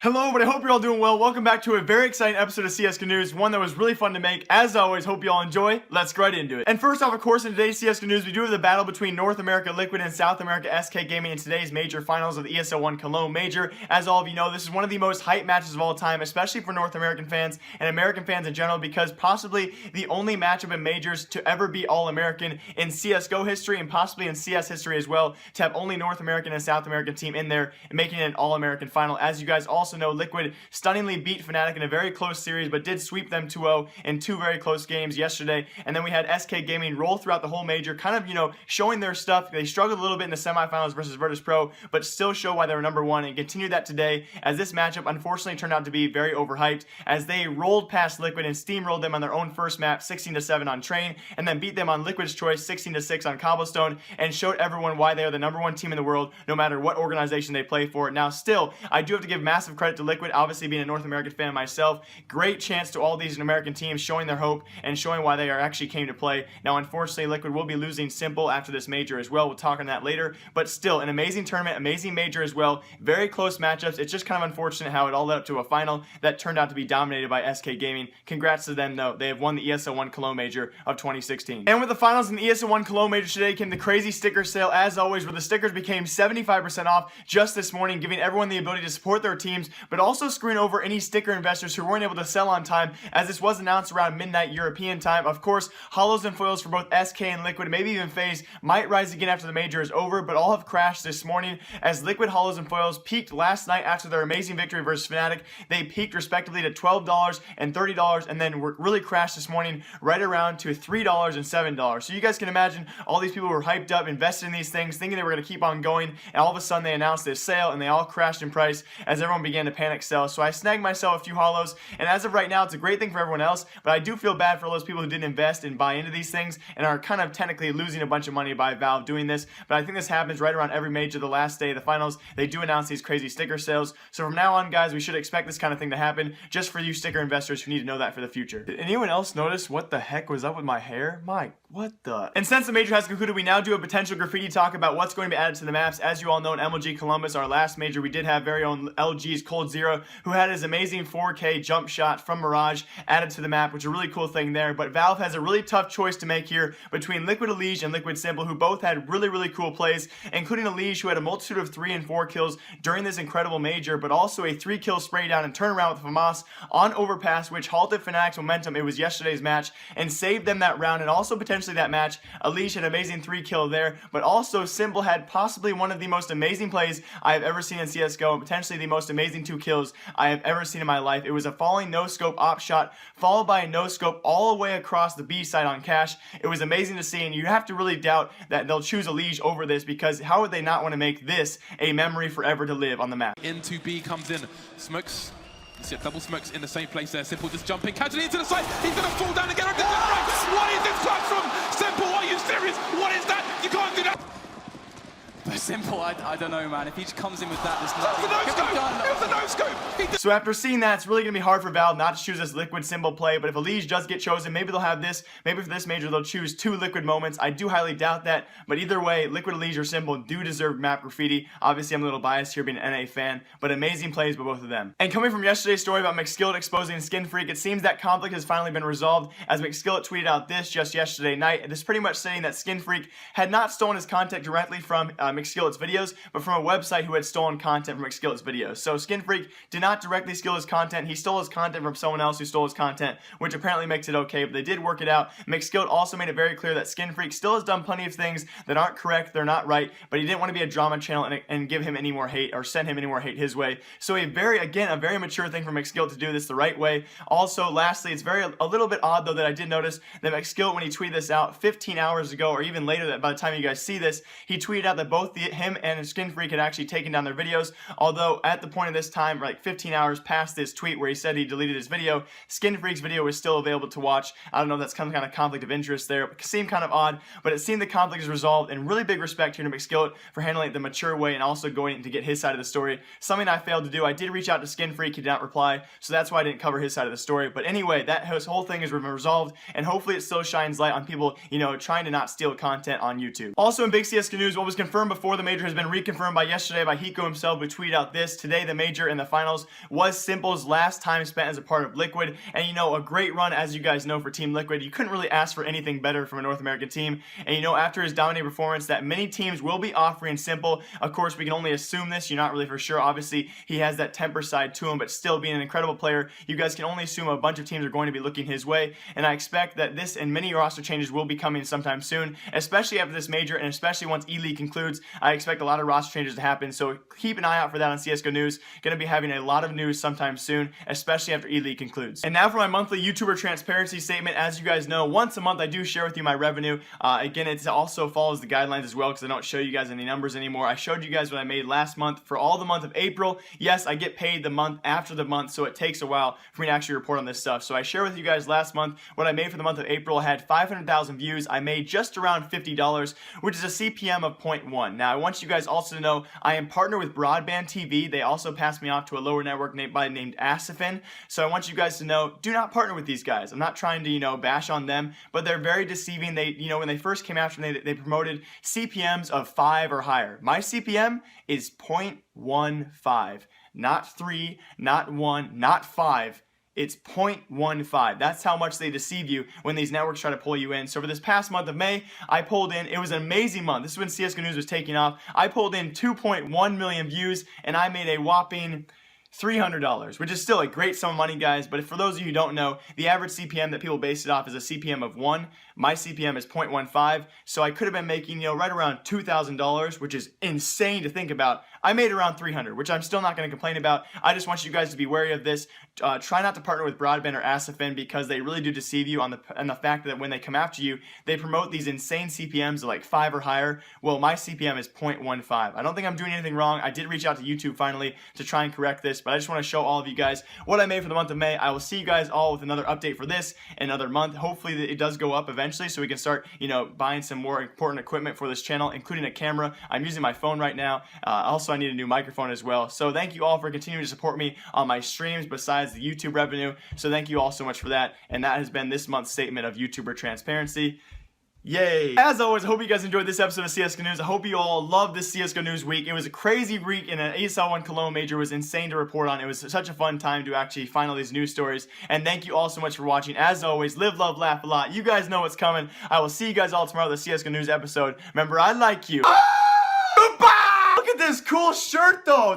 Hello, but I hope you're all doing well. Welcome back to a very exciting episode of CSGO News, one that was really fun to make. As always, hope you all enjoy. Let's get right into it. And first off, of course, in today's CSGO News, we do have the battle between North America Liquid and South America SK Gaming in today's major finals of the ESL Cologne Major. As all of you know, this is one of the most hyped matches of all time, especially for North American fans and American fans in general, because possibly the only matchup in majors to ever be All-American in CSGO history and possibly in CS history as well, to have only North American and South American team in there and making it an All-American final. As you guys also know, Liquid stunningly beat Fnatic in a very close series, but did sweep them 2-0 in two very close games yesterday. And then we had SK Gaming roll throughout the whole major, kind of, showing their stuff. They struggled a little bit in the semifinals versus Virtus.pro, but still show why they were number one and continue that today, as this matchup unfortunately turned out to be very overhyped, as they rolled past Liquid and steamrolled them on their own first map, 16-7 on Train, and then beat them on Liquid's choice, 16-6 on Cobblestone, and showed everyone why they are the number one team in the world, no matter what organization they play for. Now, still, I do have to give massive credit to Liquid, obviously being a North American fan myself. Great chance to all these American teams showing their hope and showing why they are actually came to play. Now, unfortunately, Liquid will be losing Simple after this major as well. We'll talk on that later, but still an amazing tournament, amazing major as well. Very close matchups. It's just kind of unfortunate how it all led up to a final that turned out to be dominated by SK Gaming. Congrats to them though. They have won the ESL Cologne Major of 2016. And with the finals in the ESL Cologne Major today came the crazy sticker sale, as always, where the stickers became 75% off just this morning, giving everyone the ability to support their teams, but also screwing over any sticker investors who weren't able to sell on time, as this was announced around midnight European time. Of course, holos and foils for both SK and Liquid, maybe even FaZe, might rise again after the major is over, but all have crashed this morning, as Liquid holos and foils peaked last night after their amazing victory versus Fnatic. They peaked respectively to $12 and $30, and then really crashed this morning right around to $3 and $7. So you guys can imagine all these people were hyped up, invested in these things, thinking they were going to keep on going, and all of a sudden they announced this sale, and they all crashed in price as everyone began to panic sell. So I snagged myself a few holos, and as of right now, it's a great thing for everyone else, but I do feel bad for all those people who didn't invest and buy into these things and are kind of technically losing a bunch of money by Valve doing this. But I think this happens right around every major. The last day of the finals, they do announce these crazy sticker sales. So from now on, guys, we should expect this kind of thing to happen, just for you sticker investors who need to know that for the future. Did anyone else notice what the heck was up with my hair? What the? And since the major has concluded, we now do a potential graffiti talk about what's going to be added to the maps. As you all know, in MLG Columbus, our last major, we did have very own LG's Cold Zero, who had his amazing 4K jump shot from Mirage added to the map, which is a really cool thing there. But Valve has a really tough choice to make here between Liquid EliGE and Liquid Simple, who both had really cool plays, including EliGE, who had a multitude of 3 and 4 kills during this incredible major, but also a 3-kill spray down and turnaround with FAMAS on Overpass, which halted Fnatic's momentum. It was yesterday's match and saved them that round, and also potentially that match. EliGE had an amazing 3-kill there, but also Simple had possibly one of the most amazing plays I have ever seen in CSGO, and potentially the most amazing 2 kills I have ever seen in my life. It was a falling no-scope op shot, followed by a no-scope all the way across the B side on Cash. It was amazing to see, and you have to really doubt that they'll choose EliGE over this, because how would they not want to make this a memory forever to live on the map? Into B comes in, smokes. You see double smokes in the same place there. Simple just jumping casually into the side. He's gonna fall down again. What is this clutch from Simple? Are you serious? What is that? You can't do that. Simple, I don't know, man. If he just comes in with that, there's nothing. It was a no-scope. So after seeing that, it's really going to be hard for Valve not to choose this Liquid Simple play, but if EliGE does get chosen, maybe they'll have this. Maybe for this major, they'll choose 2 Liquid moments. I do highly doubt that, but either way, Liquid, EliGE, or Simple do deserve map graffiti. Obviously, I'm a little biased here being an NA fan, but amazing plays by both of them. And coming from yesterday's story about McSkillet exposing Skinfreak, it seems that conflict has finally been resolved, as McSkillet tweeted out this just yesterday night. This pretty much saying that Skinfreak had not stolen his content directly from McSkillet's videos, but from a website who had stolen content from McSkillet's videos. So Skinfreak did not directly steal his content. He stole his content from someone else who stole his content, which apparently makes it okay, but they did work it out. McSkillet also made it very clear that Skinfreak still has done plenty of things that aren't correct, they're not right, but he didn't want to be a drama channel and give him any more hate or send him any more hate his way. So a very mature thing for McSkillet to do this the right way. Also, lastly, it's a little bit odd though that I did notice that McSkillet, when he tweeted this out 15 hours ago, or even later, that by the time you guys see this, he tweeted out that both him and Skinfreak had actually taken down their videos, although at the point of this time, like 15 hours past this tweet where he said he deleted his video, Skinfreak's video was still available to watch. I don't know if that's some kind of conflict of interest there. It seemed kind of odd, but it seemed the conflict is resolved, and really big respect here to McSkillet for handling it the mature way and also going to get his side of the story. Something I failed to do. I did reach out to Skinfreak, he did not reply, so that's why I didn't cover his side of the story. But anyway, that whole thing is resolved, and hopefully it still shines light on people, trying to not steal content on YouTube. Also in big CSGO news, what was confirmed before the major has been reconfirmed by yesterday by Hiko himself, who tweeted out this: today the major and the finals was Simple's last time spent as a part of Liquid, and you know, a great run, as you guys know, for Team Liquid. You couldn't really ask for anything better from a North American team, and you know, after his dominating performance that many teams will be offering Simple, of course, we can only assume this, you're not really for sure. Obviously, he has that temper side to him, but still being an incredible player, you guys can only assume a bunch of teams are going to be looking his way, and I expect that this and many roster changes will be coming sometime soon, especially after this major, and especially once ELEAGUE concludes. I expect a lot of roster changes to happen, so keep an eye out for that on CSGO News. Going to be having a lot of news sometime soon, especially after ELEAGUE concludes. And now for my monthly YouTuber transparency statement. As you guys know, once a month I do share with you my revenue. Again, it also follows the guidelines as well, because I don't show you guys any numbers anymore. I showed you guys what I made last month for all the month of April. Yes, I get paid the month after the month, so it takes a while for me to actually report on this stuff. So I share with you guys last month what I made for the month of April. I had 500,000 views. I made just around $50, which is a CPM of 0.1. Now, I want you guys also to know I am partnered with Broadband TV. They also passed me off to a lower network named Asifin. So I want you guys to know, do not partner with these guys. I'm not trying to, you know, bash on them, but they're very deceiving. They, you know, when they first came after me, they promoted CPMs of 5 or higher. My CPM is 0.15, not 3, not 1, not 5. It's 0.15. That's how much they deceive you when these networks try to pull you in. So for this past month of May, I pulled in, it was an amazing month. This is when CSGO News was taking off. I pulled in 2.1 million views, and I made a whopping $300, which is still a great sum of money, guys. But for those of you who don't know, the average CPM that people base it off is a CPM of 1. My CPM is 0.15, so I could have been making, you know, right around $2,000, which is insane to think about. I made around 300, which I'm still not going to complain about. I just want you guys to be wary of this. Try not to partner with Broadband or Asifin, because they really do deceive you on the fact that when they come after you, they promote these insane CPMs of like 5 or higher. Well, my CPM is 0.15. I don't think I'm doing anything wrong. I did reach out to YouTube finally to try and correct this, but I just want to show all of you guys what I made for the month of May. I will see you guys all with another update for this in another month. Hopefully it does go up eventually, so we can start, you know, buying some more important equipment for this channel, including a camera. I'm using my phone right now. Also, I need a new microphone as well. So thank you all for continuing to support me on my streams besides the YouTube revenue. So thank you all so much for that. And that has been this month's statement of YouTuber transparency. Yay! As always, I hope you guys enjoyed this episode of CSGO News. I hope you all loved this CSGO News week. It was a crazy week, and an ESL Cologne major was insane to report on. It was such a fun time to actually find all these news stories. And thank you all so much for watching. As always, live, love, laugh a lot. You guys know what's coming. I will see you guys all tomorrow with the CSGO News episode. Remember, I like you. Goodbye! Look at this cool shirt, though.